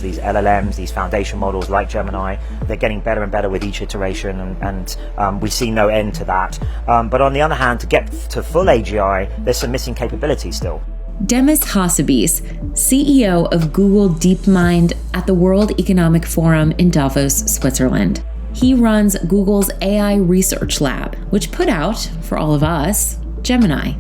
So these LLMs, these foundation models like Gemini, they're getting better and better with each iteration, and we see no end to that. But on the other hand, to get to full AGI, there's some missing capabilities still. Demis Hassabis, CEO of Google DeepMind at the World Economic Forum in Davos, Switzerland. He runs Google's AI research lab, which put out, for all of us, Gemini.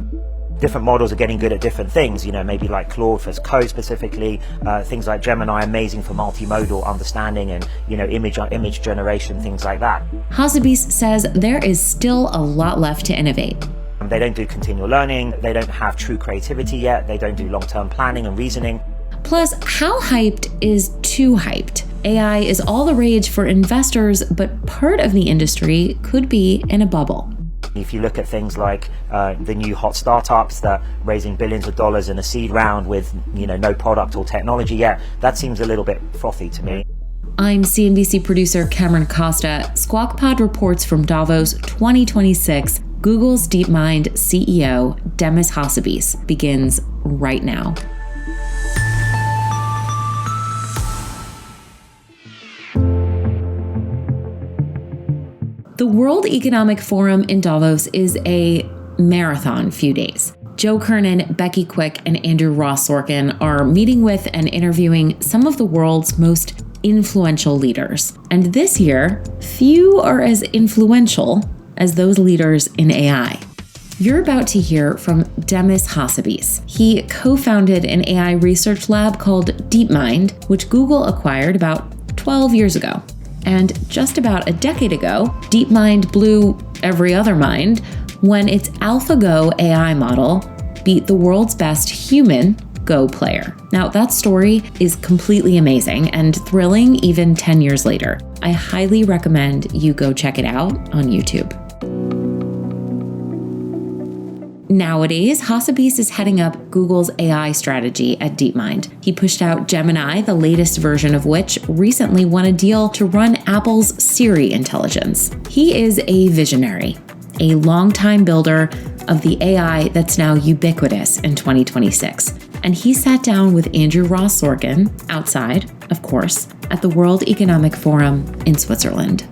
Different models are getting good at different things, maybe like Claude for code specifically, things like Gemini, amazing for multimodal understanding and, image generation, things like that. Hassabis says there is still a lot left to innovate. They don't do continual learning, they don't have true creativity yet, they don't do long-term planning and reasoning. Plus, how hyped is too hyped? AI is all the rage for investors, but part of the industry could be in a bubble. If you look at things like the new hot startups that raising billions of dollars in a seed round with no product or technology yet, that seems a little bit frothy to me. I'm CNBC producer Cameron Costa. Squawk Pod reports from Davos 2026. Google's DeepMind CEO, Demis Hassabis, begins right now. The World Economic Forum in Davos is a marathon few days. Joe Kernan, Becky Quick, and Andrew Ross Sorkin are meeting with and interviewing some of the world's most influential leaders. And this year, few are as influential as those leaders in AI. You're about to hear from Demis Hassabis. He co-founded an AI research lab called DeepMind, which Google acquired about 12 years ago. And just about a decade ago, DeepMind blew every other mind when its AlphaGo AI model beat the world's best human Go player. Now, that story is completely amazing and thrilling even 10 years later. I highly recommend you go check it out on YouTube. Nowadays, Hassabis is heading up Google's AI strategy at DeepMind. He pushed out Gemini, the latest version of which recently won a deal to run Apple's Siri intelligence. He is a visionary, a longtime builder of the AI that's now ubiquitous in 2026. And he sat down with Andrew Ross Sorkin, outside, of course, at the World Economic Forum in Switzerland.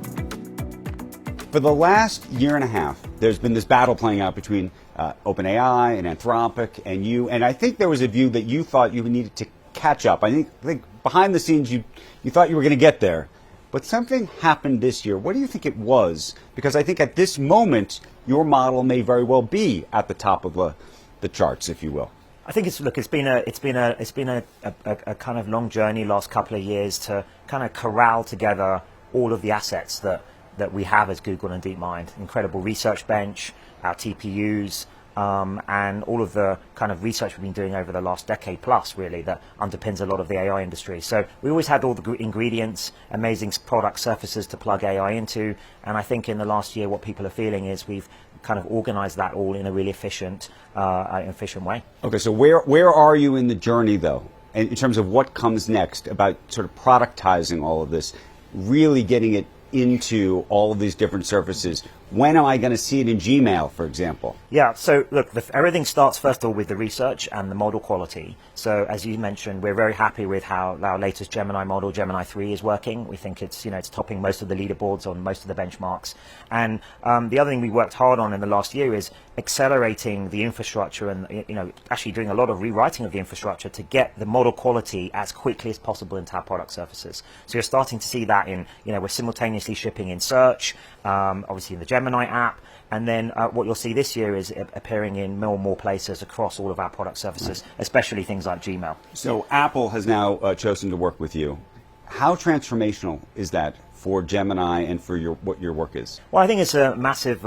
For the last year and a half, there's been this battle playing out between OpenAI and Anthropic and you, and I think there was a view that you thought you needed to catch up. I think behind the scenes you thought you were going to get there, but something happened this year. What do you think it was? Because I think at this moment your model may very well be at the top of the charts, if you will. I think it's been a kind of long journey last couple of years to kind of corral together all of the assets that we have as Google and DeepMind. Incredible research bench, our TPUs, and all of the kind of research we've been doing over the last decade plus, really, that underpins a lot of the AI industry. So we always had all the ingredients, amazing product surfaces to plug AI into, and I think in the last year what people are feeling is we've kind of organized that all in a really efficient way. Okay, so where are you in the journey, though, in terms of what comes next, about sort of productizing all of this, really getting it into all of these different surfaces? When am I going to see it in Gmail, for example? Yeah, so look, everything starts first of all with the research and the model quality. So as you mentioned, we're very happy with how our latest Gemini model, Gemini 3, is working. We think it's topping most of the leaderboards on most of the benchmarks. And the other thing we worked hard on in the last year is accelerating the infrastructure and actually doing a lot of rewriting of the infrastructure to get the model quality as quickly as possible into our product surfaces. So you're starting to see that in, we're simultaneously shipping in search, obviously in the Gemini app, and then what you'll see this year is appearing in more and more places across all of our product surfaces, right, especially things like Gmail. So Apple has now chosen to work with you. How transformational is that for Gemini and for what your work is? Well, I think it's a massive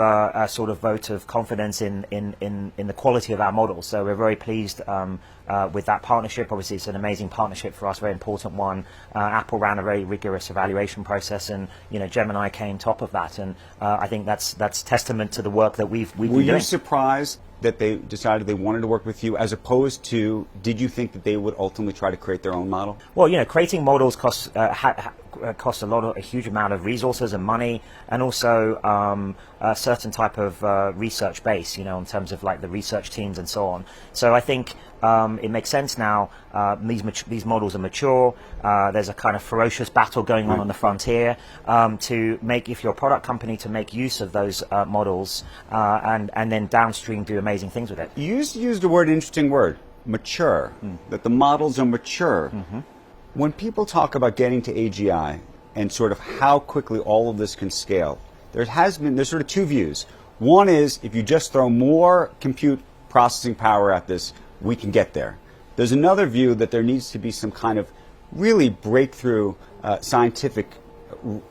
sort of vote of confidence in the quality of our models. So we're very pleased with that partnership. Obviously, it's an amazing partnership for us, very important one. Apple ran a very rigorous evaluation process, and Gemini came top of that. And I think that's testament to the work that we've been doing. Were you surprised that they decided they wanted to work with you, as opposed to, did you think that they would ultimately try to create their own model? Well, creating models costs costs a huge amount of resources and money, and also a certain type of research base, you know, in terms of like the research teams and so on. So I think it makes sense now. These models are mature. There's a kind of ferocious battle going on the frontier to make, if you're a product company, to make use of those models and then downstream do amazing things with it. You used a word, interesting word, mature, that the models are mature. When people talk about getting to AGI and sort of how quickly all of this can scale, there's sort of two views. One is if you just throw more compute processing power at this, we can get there. There's another view that there needs to be some kind of really breakthrough scientific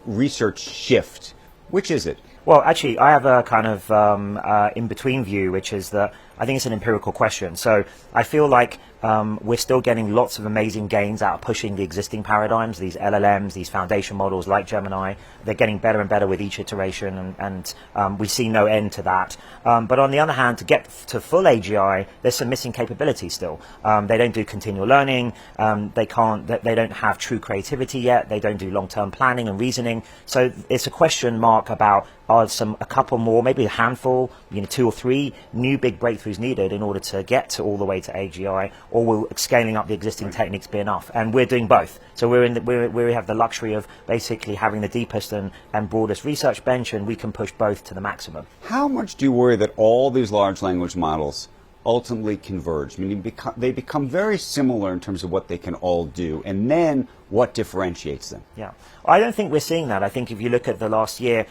research shift. Which is it? Well, actually, I have a kind of in-between view, which is that I think it's an empirical question. So I feel like we're still getting lots of amazing gains out of pushing the existing paradigms, these LLMs, these foundation models like Gemini. They're getting better and better with each iteration, and we see no end to that. But on the other hand, to get to full AGI, there's some missing capabilities still. They don't do continual learning. They don't have true creativity yet. They don't do long-term planning and reasoning. So it's a question mark about a couple more, maybe a handful, 2 or 3 new big breakthroughs needed in order to get all the way to AGI, or will scaling up the existing techniques be enough? And we're doing both. So we have the luxury of basically having the deepest and broadest research bench, and we can push both to the maximum. How much do you worry that all these large language models ultimately converge? I mean, they become very similar in terms of what they can all do, and then what differentiates them? Yeah, I don't think we're seeing that. I think if you look at the last year,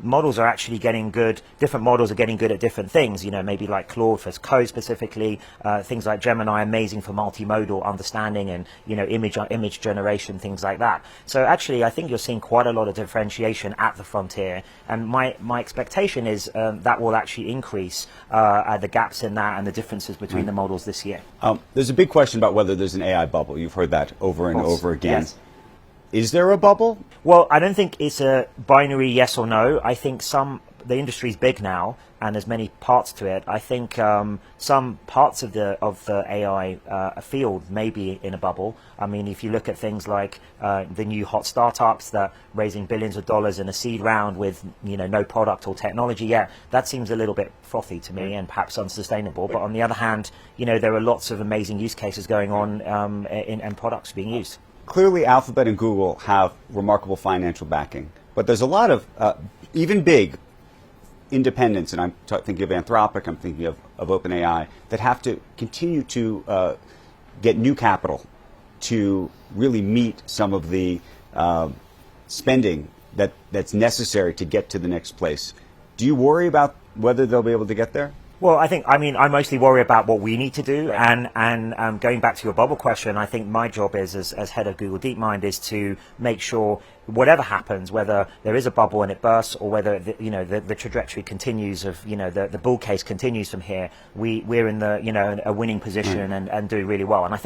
models are actually getting good. Different models are getting good at different things. Maybe like Claude for code specifically, things like Gemini, amazing for multimodal understanding and image generation, things like that. So actually, I think you're seeing quite a lot of differentiation at the frontier, and my expectation is that will actually increase the gaps in that and the differences between the models this year. There's a big question about whether there's an AI bubble. You've heard that over and over again. Yes. Is there a bubble? Well, I don't think it's a binary yes or no. I think the industry's big now, and there's many parts to it. I think some parts of the AI field may be in a bubble. I mean, if you look at things like the new hot startups that raising billions of dollars in a seed round with no product or technology yet, that seems a little bit frothy to me and perhaps unsustainable. But on the other hand, there are lots of amazing use cases going on and products being used. Clearly, Alphabet and Google have remarkable financial backing, but there's a lot of even big independents, and I'm thinking of Anthropic, I'm thinking of OpenAI, that have to continue to get new capital to really meet some of the spending that's necessary to get to the next place. Do you worry about whether they'll be able to get there? Well, I mostly worry about what we need to do, and going back to your bubble question, I think my job as head of Google DeepMind is to make sure whatever happens, whether there is a bubble and it bursts, or whether the trajectory continues of the bull case continues from here, we're in a winning position and doing really well. And I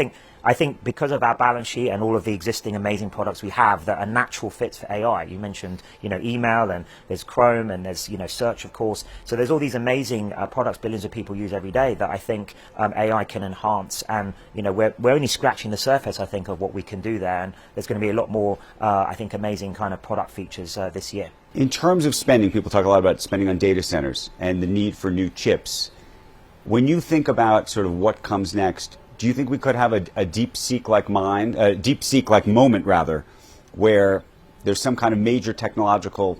think because of our balance sheet and all of the existing amazing products we have that are natural fits for AI. You mentioned email, and there's Chrome, and there's search, of course. So there's all these amazing products billions of people use every day that I think AI can enhance. And we're only scratching the surface, I think, of what we can do there. And there's going to be a lot more, I think, amazing kind of product features this year. In terms of spending, people talk a lot about spending on data centers and the need for new chips. When you think about sort of what comes next, do you think we could have a DeepSeek-like moment, rather, where there's some kind of major technological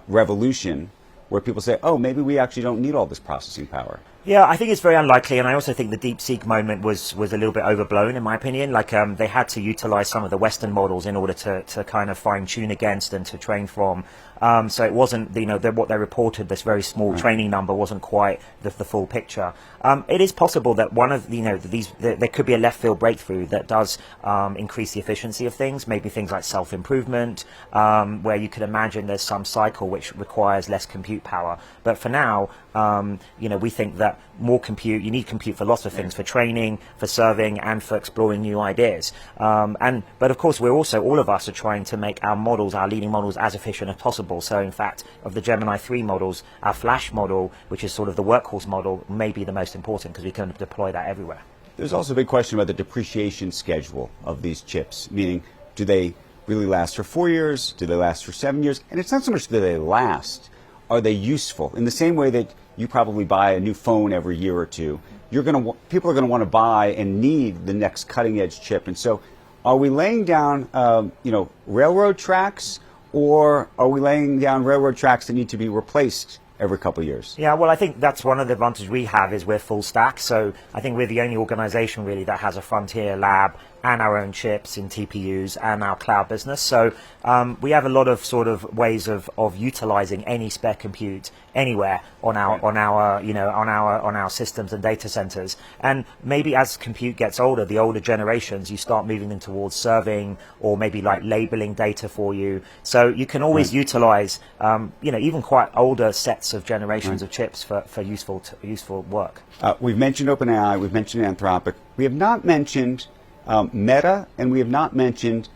revolution where people say, oh, maybe we actually don't need all this processing power? Yeah, I think it's very unlikely, and I also think the DeepSeek moment was a little bit overblown, in my opinion. Like, they had to utilize some of the Western models in order to kind of fine-tune against and to train from. So it wasn't, what they reported, this very small training number, wasn't quite the full picture. It is possible that one of there could be a left field breakthrough that does increase the efficiency of things, maybe things like self-improvement, where you could imagine there's some cycle which requires less compute power. But for now, we think that more compute, you need compute for lots of things, for training, for serving, and for exploring new ideas. But of course, all of us are trying to make our leading models, as efficient as possible. So in fact, of the Gemini 3 models, our Flash model, which is sort of the workhorse model, may be the most important because we can deploy that everywhere. There's also a big question about the depreciation schedule of these chips, meaning do they really last for 4 years? Do they last for 7 years? And it's not so much that they last. Are they useful? In the same way that you probably buy a new phone every year or two, people are going to want to buy and need the next cutting edge chip. And so are we laying down, railroad tracks, or are we laying down railroad tracks that need to be replaced every couple of years? Yeah, well, I think that's one of the advantages we have is we're full stack. So I think we're the only organization really that has a frontier lab and our own chips in TPUs and our cloud business. So we have a lot of sort of ways of utilizing any spare compute anywhere on our systems and data centers. And maybe as compute gets older, the older generations, you start moving them towards serving or maybe like labeling data for you. So you can always utilize even quite older sets of generations of chips for useful work. We've mentioned OpenAI, we've mentioned Anthropic. We have not mentioned Meta, and we have not mentioned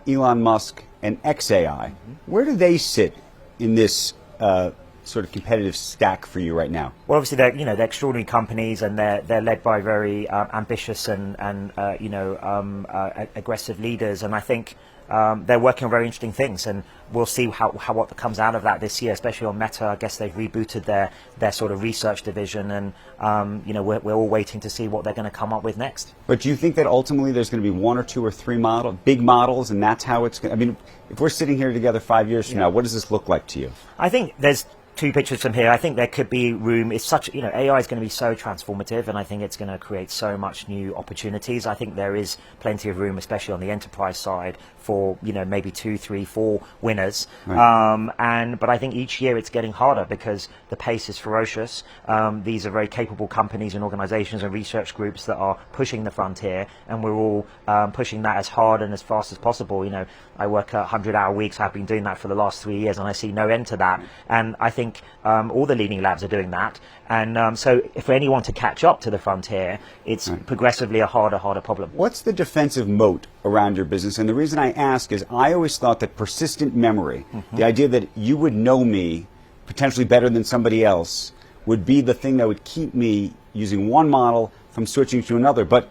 Elon Musk and XAI. Where do they sit in this sort of competitive stack for you right now? Well, obviously they're extraordinary companies, and they're led by very ambitious and aggressive leaders, and I think they're working on very interesting things, and we'll see what comes out of that this year, especially on Meta. I guess they've rebooted their sort of research division, and we're all waiting to see what they're going to come up with next. But do you think that ultimately there's going to be 1 or 2 or 3 big models, and that's how it's going to, I mean, if we're sitting here together 5 years from now, what does this look like to you? I think there's 2 pictures from here. I think there could be room. It's such, AI is going to be so transformative, and I think it's going to create so much new opportunities. I think there is plenty of room, especially on the enterprise side, for, maybe 2, 3, 4 winners. Right. But I think each year it's getting harder because the pace is ferocious. These are very capable companies and organizations and research groups that are pushing the frontier, and we're all pushing that as hard and as fast as possible. I work 100-hour weeks. I've been doing that for the last 3 years, and I see no end to that. And I think all the leading labs are doing that. And so for anyone to catch up to the frontier, it's progressively a harder problem. What's the defensive moat around your business? And the reason I ask is I always thought that persistent memory, the idea that you would know me potentially better than somebody else, would be the thing that would keep me using one model from switching to another. But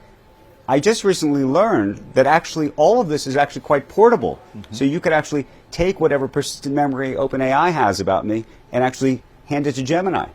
I just recently learned that actually all of this is actually quite portable. So you could actually take whatever persistent memory OpenAI has about me and actually hand it to Gemini.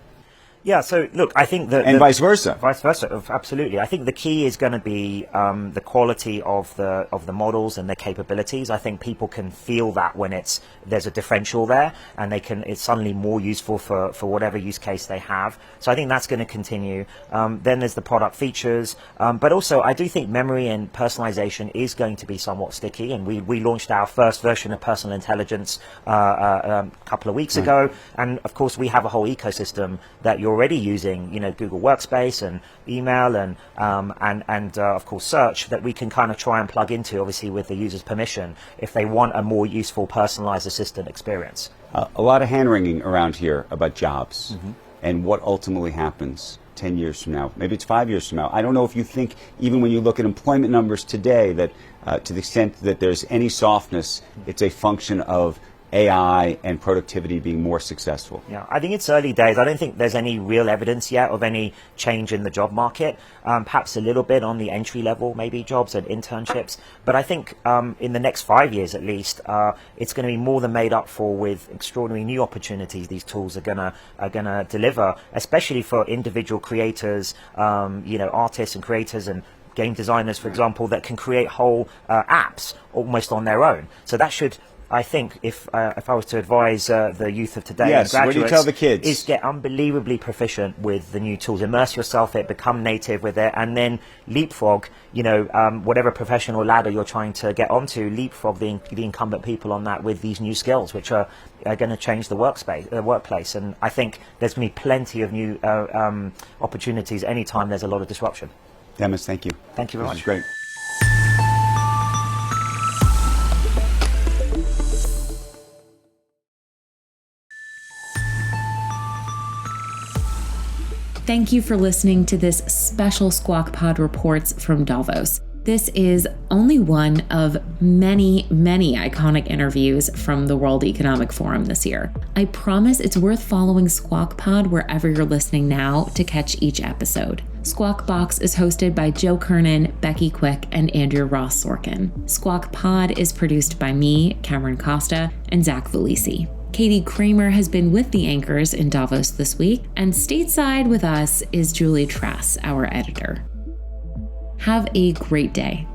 Yeah, so look, I think that... And vice versa. Vice versa, absolutely. I think the key is going to be the quality of the models and their capabilities. I think people can feel that when there's a differential there, and it's suddenly more useful for whatever use case they have. So I think that's going to continue. Then there's the product features. But also, I do think memory and personalization is going to be somewhat sticky, and we launched our first version of personal intelligence a couple of weeks ago. And of course, we have a whole ecosystem that you're already using, Google Workspace and email and of course search, that we can kind of try and plug into, obviously with the user's permission, if they want a more useful personalized assistant experience. A lot of hand-wringing around here about jobs and what ultimately happens 10 years from now. Maybe it's 5 years from now. I don't know if you think, even when you look at employment numbers today, that to the extent that there's any softness, it's a function of AI and productivity being more successful. Yeah, I think it's early days. I don't think there's any real evidence yet of any change in the job market. Perhaps a little bit on the entry level, maybe jobs and internships. But I think in the next 5 years at least, it's going to be more than made up for with extraordinary new opportunities these tools are gonna deliver, especially for individual creators, artists and creators and game designers, for example, that can create whole apps almost on their own. So that should, I think, if I was to advise the youth of today, yes, graduates, what do you tell the kids? Is get unbelievably proficient with the new tools, immerse yourself in it, become native with it, and then leapfrog, whatever professional ladder you're trying to get onto, leapfrog the incumbent people on that with these new skills, which are going to change the workplace. And I think there's going to be plenty of new opportunities anytime there's a lot of disruption. Demis, thank you. Thank you very much. This is great. Thank you for listening to this special Squawk Pod Reports from Davos. This is only one of many, many iconic interviews from the World Economic Forum this year. I promise it's worth following Squawk Pod wherever you're listening now to catch each episode. Squawk Box is hosted by Joe Kernan, Becky Quick, and Andrew Ross Sorkin. Squawk Pod is produced by me, Cameron Costa, and Zach Velisi. Katie Kramer has been with the anchors in Davos this week, and stateside with us is Julie Trass, our editor. Have a great day.